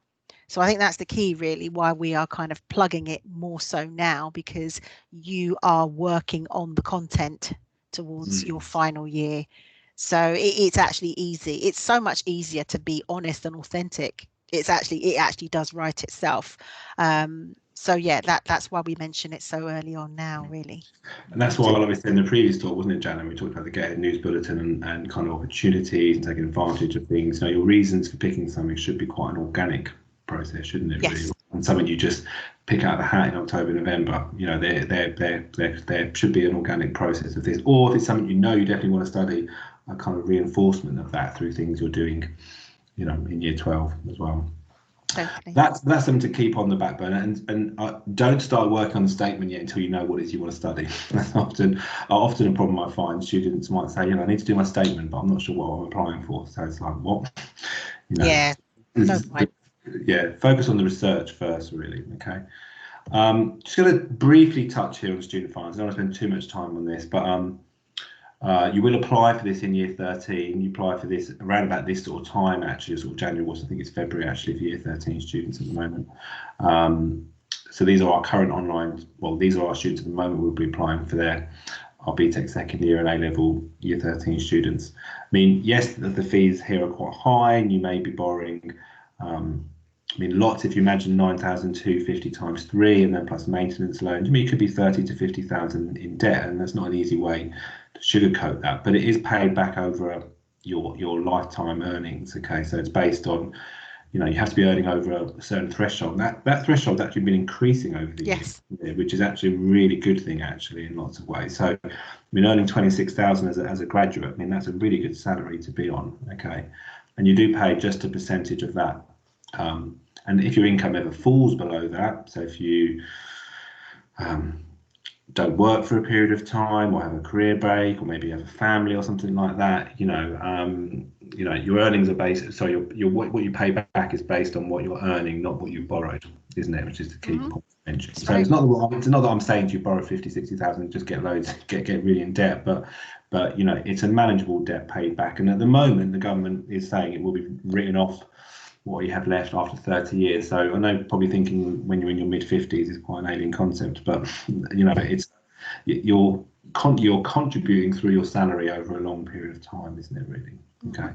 So I think that's the key, really, why we are kind of plugging it more so now, because you are working on the content towards your final year. So it's actually easy. It's so much easier to be honest and authentic. It actually does write itself. So yeah, that's why we mention it so early on now, really. And that's why, like we said in the previous talk, wasn't it, Janet? We talked about the Get Ahead News Bulletin and kind of opportunities and taking advantage of things. Your reasons for picking something should be quite an organic process, shouldn't it? Yes. Really, and something you just pick out of the hat in October, November. There should be an organic process of this. Or if it's something you definitely want to study, a kind of reinforcement of that through things you're doing, in Year 12 as well. Totally. That's something to keep on the back burner, and don't start working on the statement yet until you know what it is you want to study. That's often a problem I find. Students might say, I need to do my statement, but I'm not sure what I'm applying for. So it's like, what? Yeah. No point. Yeah, focus on the research first, really. Okay. Just going to briefly touch here on student finance. I don't want to spend too much time on this, but you will apply for this in Year 13. You apply for this around about this sort of time, actually, sort of January. I think it's February, actually, for Year 13 students at the moment. So these are our current online. Well, these are our students at the moment. We'll be applying for our Btech second year and A-level Year 13 students. I mean, yes, the fees here are quite high, and you may be borrowing. Lots. If you imagine 9,250 times 3, and then plus maintenance loans, it could be 30 to 50,000 in debt, and that's not an easy way to sugarcoat that. But it is paid back over your lifetime earnings. Okay, so it's based on, you have to be earning over a certain threshold. That threshold's actually been increasing over the years, which is actually a really good thing, actually, in lots of ways. So, earning 26,000 as a graduate, that's a really good salary to be on. Okay, and you do pay just a percentage of that. And if your income ever falls below that, so if you don't work for a period of time, or have a career break, or maybe have a family or something like that, your earnings are based. So what you pay back is based on what you're earning, not what you borrowed, isn't it? Which is the key point to mention. So it's not that I'm saying you borrow 50, 60,000 and just get loads, get really in debt, but it's a manageable debt paid back. And at the moment, the government is saying it will be written off what you have left after 30 years. So I know probably thinking when you're in your mid-50s is quite an alien concept, but it's you're contributing through your salary over a long period of time, isn't it, really? Okay.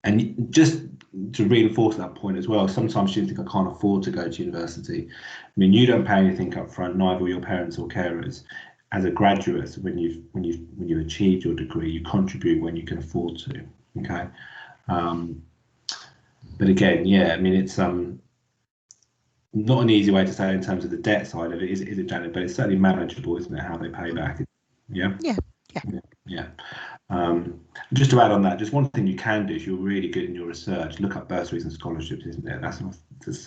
And just to reinforce that point as well, sometimes students think I can't afford to go to university. You don't pay anything up front, neither will your parents or carers. As a graduate, when you've achieved your degree, you contribute when you can afford to. Okay. But again, it's not an easy way to say in terms of the debt side of it, is it, Janet? But it's certainly manageable, isn't it? How they pay back. Yeah. Yeah. Yeah. And Just to add on that, just one thing you can do if you're really good in your research, look up bursaries and scholarships, isn't it? That's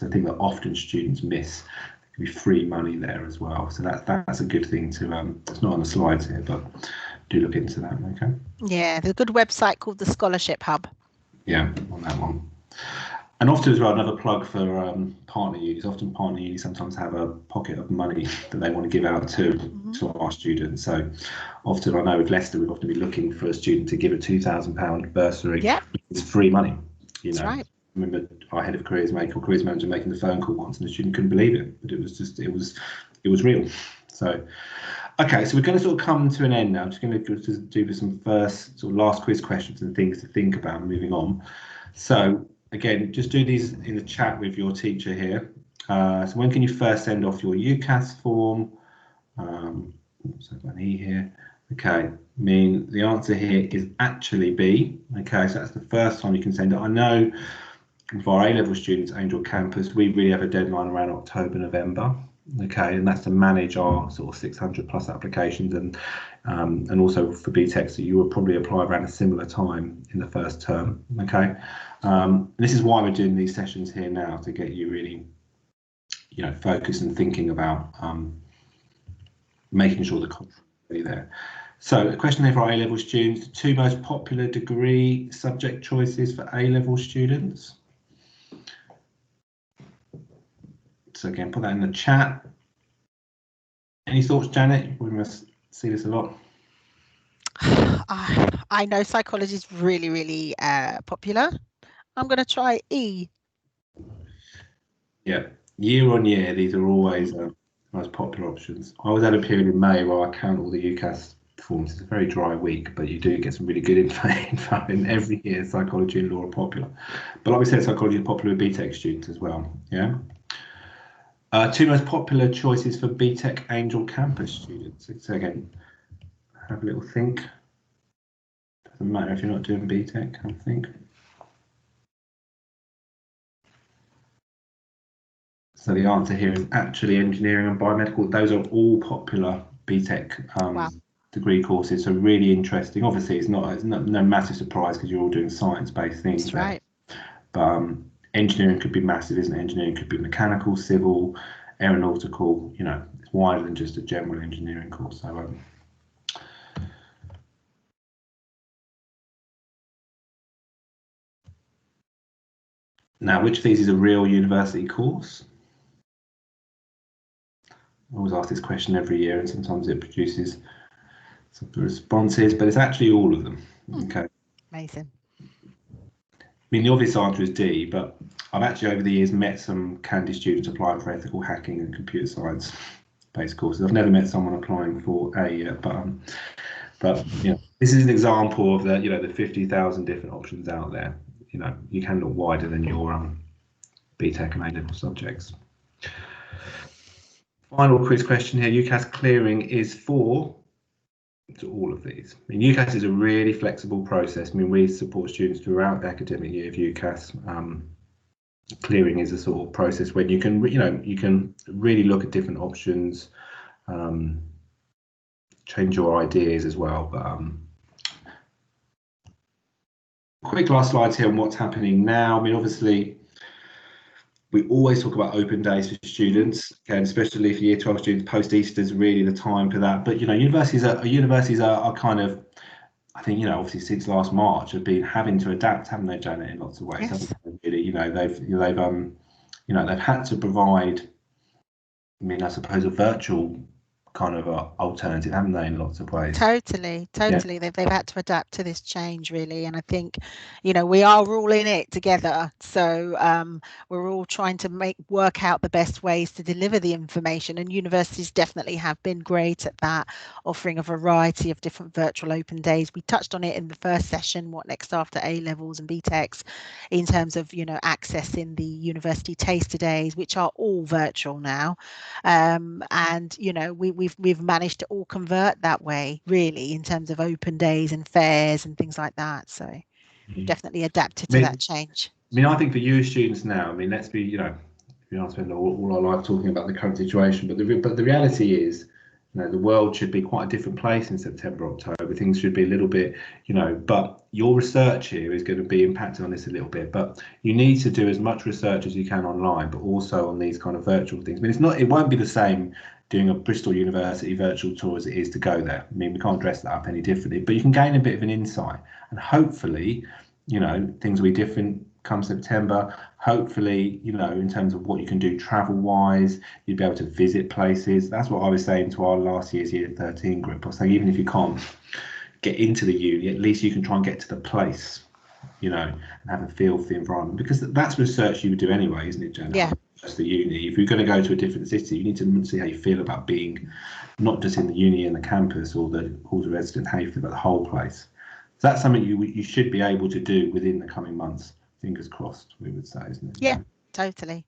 a thing that often students miss. There can be free money there as well. So that's a good thing to, it's not on the slides here, but do look into that, okay? Yeah, there's a good website called the Scholarship Hub. Yeah, on that one. And often as well, another plug for partner unis. Often partner unis sometimes have a pocket of money that they want to give out to our students. So often, I know with Leicester, we've often been looking for a student to give a £2,000 bursary. Yeah, it's free money. You that's know, right. I remember our head of careers manager making the phone call once, and the student couldn't believe it. But it was real. So. Okay, so we're going to sort of come to an end now. I'm just going to just do some first sort of last quiz questions and things to think about moving on. So again, just do these in the chat with your teacher here. So when can you first send off your Ucas form? So I've got an E here. Okay, I mean, the answer here is actually B. Okay, so that's the first time you can send it. I know for our A-level students, Angel Campus, we really have a deadline around October, November. Okay, and that's to manage our sort of 600 plus applications, and also for Btech, so you will probably apply around a similar time in the first term. Okay, this is why we're doing these sessions here now, to get you really, you know, focused and thinking about making sure the content is really there. So a question here for our A-level students: the 2 most popular degree subject choices for A-level students. So again, put that in the chat. Any thoughts, Janet? We must see this a lot. I know psychology is really, really popular. I'm going to try E. Yeah, year on year, these are always the most popular options. I always had a period in May where I count all the Ucas forms. It's a very dry week, but you do get some really good info in every year. Psychology and law are popular. But like we said, psychology is popular with Btech students as well. Yeah. 2 most popular choices for Btech Angel Campus students. So again, have a little think. Doesn't matter if you're not doing Btech, I think. So the answer here is actually engineering and biomedical. Those are all popular Btech degree courses. So really interesting. Obviously, it's no massive surprise because you're all doing science-based things. That's right. But engineering could be massive, isn't it? Engineering could be mechanical, civil, aeronautical. You know, it's wider than just a general engineering course. So. Now, which of these is a real university course? I always ask this question every year, and sometimes it produces some responses, but it's actually all of them. Okay. Amazing. I mean, the obvious answer is D, but I've actually over the years met some Candy students applying for ethical hacking and computer science based courses. I've never met someone applying for A yet, but you know, this is an example of the 50,000 different options out there. You know, you can look wider than your Btech and A-level subjects. Final quiz question here. Ucas clearing is for to all of these. I mean, Ucas is a really flexible process. I mean, we support students throughout the academic year of Ucas. Clearing is a sort of process where you can really look at different options, change your ideas as well. But quick last slides here on what's happening now. I mean, obviously, we always talk about open days for students, and especially for Year 12 students. Post Easter is really the time for that. But you know, universities are kind of, I think, you know, obviously since last March have been having to adapt, haven't they, Janet, in lots of ways? Yes. Really, you know, they've had to provide, I mean, I suppose a virtual kind of alternative, haven't they, in lots of ways? Totally. Yeah. They've had to adapt to this change, really, and I think, you know, we are all in it together. So we're all trying to work out the best ways to deliver the information, and universities definitely have been great at that, offering a variety of different virtual open days. We touched on it in the first session, what next after A levels and Btechs, in terms of, you know, accessing the university taster days, which are all virtual now, and you know, we've managed to all convert that way, really, in terms of open days and fairs and things like that. So definitely adapted to that change. I mean, I think for you students now, I mean, let's be, you know, we don't spend all our life talking about the current situation, but the reality is You know, the world should be quite a different place in September, October. Things should be a little bit, you know, but your research here is going to be impacted on this a little bit. But you need to do as much research as you can online, but also on these kind of virtual things. I mean, it won't be the same doing a Bristol University virtual tour as it is to go there. I mean, we can't dress that up any differently, but you can gain a bit of an insight, and hopefully, you know, things will be different come September. Hopefully, you know, in terms of what you can do travel wise, you'd be able to visit places. That's what I was saying to our last year's year 13 group. I was saying, even if you can't get into the uni, at least you can try and get to the place, you know, and have a feel for the environment, because that's research you would do anyway, isn't it, Jen? Yeah. Just the uni. If you're going to go to a different city, you need to see how you feel about being not just in the uni and the campus or the halls of residence, how you feel about the whole place. So that's something you should be able to do within the coming months. Fingers crossed, we would say, isn't it? Yeah, totally.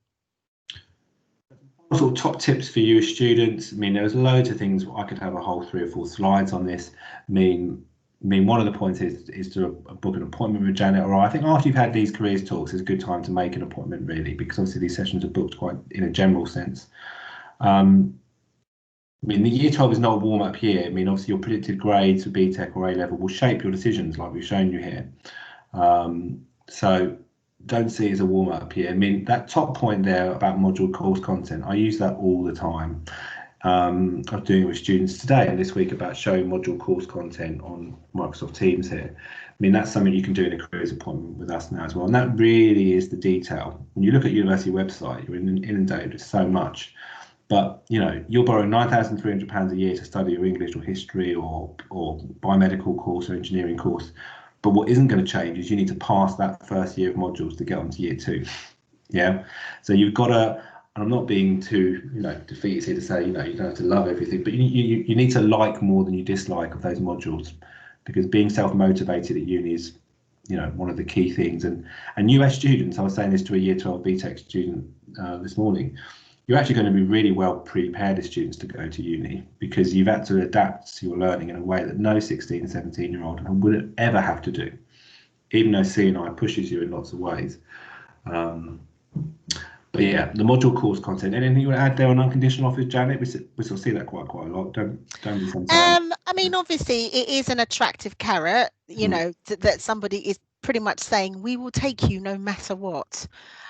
Sort of top tips for you as students. I mean, there's loads of things. I could have a whole 3 or 4 slides on this. I mean, one of the points is to book an appointment with Janet, or I think after you've had these careers talks, it's a good time to make an appointment, really, because obviously these sessions are booked quite in a general sense. I mean, the year 12 is not a warm-up year. I mean, obviously your predicted grades for Btech or A-level will shape your decisions, like we've shown you here. So don't see it as a warm-up year. I mean, that top point there about module course content, I use that all the time. I was doing it with students today and this week about showing module course content on Microsoft Teams here. I mean, that's something you can do in a careers appointment with us now as well. And that really is the detail. When you look at university website, you're inundated with so much. But, you know, you're borrowing £9,300 a year to study your English or history or biomedical course or engineering course. But what isn't going to change is you need to pass that first year of modules to get onto year 2. Yeah. So you've got to, and I'm not being too, you know, defeated here to say, you know, you don't have to love everything, but you need to like more than you dislike of those modules, because being self-motivated at uni is, you know, one of the key things. And US students, I was saying this to a year 12 Btech student this morning, you're actually going to be really well prepared as students to go to uni, because you've had to adapt to your learning in a way that no 16 and 17-year-old would ever have to do, even though C&I pushes you in lots of ways. But yeah, the module course content. Anything you want to add there on unconditional offers, Janet? We sort of see that quite a lot. Don't we sometimes? I mean, obviously, it is an attractive carrot, you know, that somebody is pretty much saying, we will take you no matter what.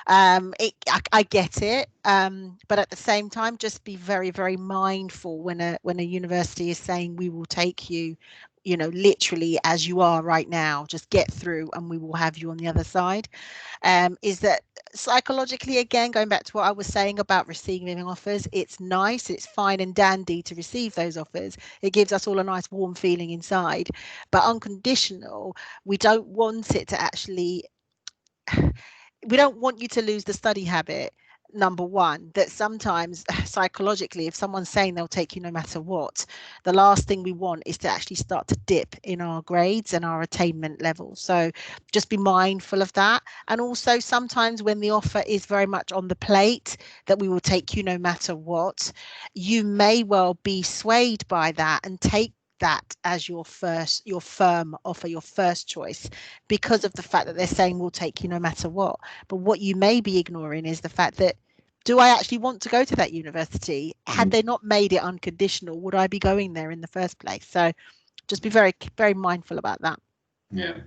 I get it, but at the same time, just be very, very mindful when a university is saying we will take you, you know, literally as you are right now, just get through and we will have you on the other side. Is that psychologically, again, going back to what I was saying about receiving offers, it's nice, it's fine and dandy to receive those offers. It gives us all a nice warm feeling inside. But unconditional, we don't want it to actually, we don't want you to lose the study habit. Number one, that sometimes psychologically, if someone's saying they'll take you no matter what, the last thing we want is to actually start to dip in our grades and our attainment level. So just be mindful of that. And also sometimes when the offer is very much on the plate, that we will take you no matter what, you may well be swayed by that and take that as your firm offer, your first choice, because of the fact that they're saying we'll take you no matter what. But what you may be ignoring is the fact that, do I actually want to go to that university? Had they not made it unconditional, would I be going there in the first place? So just be very, very mindful about that. Yeah.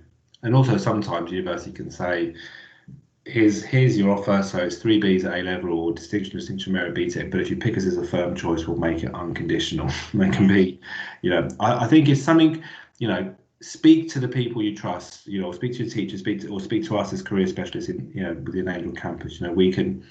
And also sometimes university can say, here's your offer, so it's 3 Bs at A-level or distinction merit Btech, but if you pick us as a firm choice, we'll make it unconditional. They can be, you know, I think it's something, you know, speak to the people you trust, you know, speak to your teachers, speak to us as career specialists in, you know, within Angel campus. You know, we can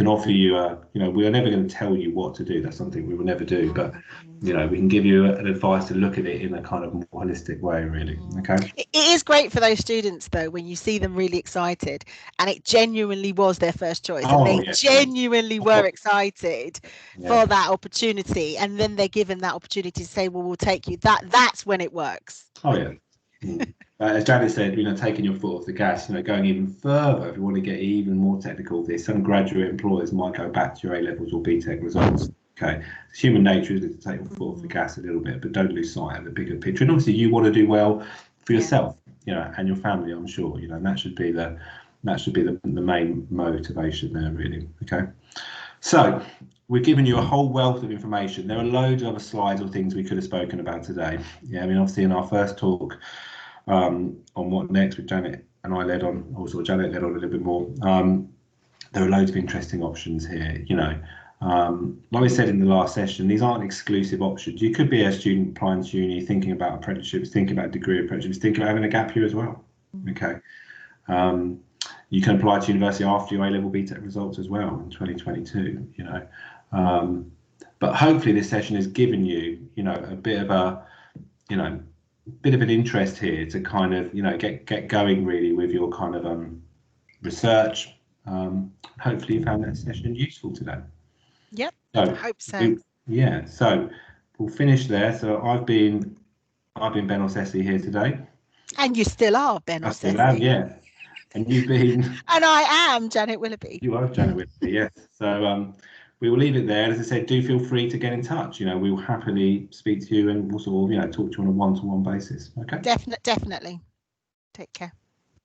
offer you you know, we are never going to tell you what to do. That's something we will never do, but you know, we can give you an advice to look at it in a kind of more holistic way, really. Okay. It is great for those students though, when you see them really excited and it genuinely was their first choice, and they genuinely were excited for that opportunity, and then they're given that opportunity to say, well, we'll take you. That's when it works. Oh yeah. As Janet said, you know, taking your foot off the gas, you know, going even further. If you want to get even more technical, there's some graduate employers might go back to your A-levels or Btech results. Okay, it's human nature is to take your foot off the gas a little bit, but don't lose sight of the bigger picture. And obviously, you want to do well for yourself, you know, and your family. I'm sure, you know, and that should be the main motivation there, really. Okay. So we've given you a whole wealth of information. There are loads of other slides or things we could have spoken about today. Yeah, I mean, obviously in our first talk on what next with Janet and I led on, also Janet led on a little bit more. There are loads of interesting options here, you know. Like we said in the last session, these aren't exclusive options. You could be a student applying to uni, thinking about apprenticeships, thinking about degree apprenticeships, thinking about having a gap year as well. Okay. You can apply to university after your A-level Btech results as well in 2022, you know. But hopefully this session has given you, you know, a bit of a, you know, bit of an interest here to kind of, you know, get going really with your kind of research. Hopefully you found that session useful today. Yep, So, I hope so. Yeah, so we'll finish there. So I've been Ben Orsesi here today. And you still are Ben Orsesi. I still am, yeah. And you've been... And I am Janet Willoughby. You are Janet Willoughby, yes. So we will leave it there. As I said, do feel free to get in touch. You know, we will happily speak to you and we'll sort of, you know, talk to you on a one-to-one basis. Okay? Definitely. Take care.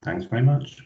Thanks very much.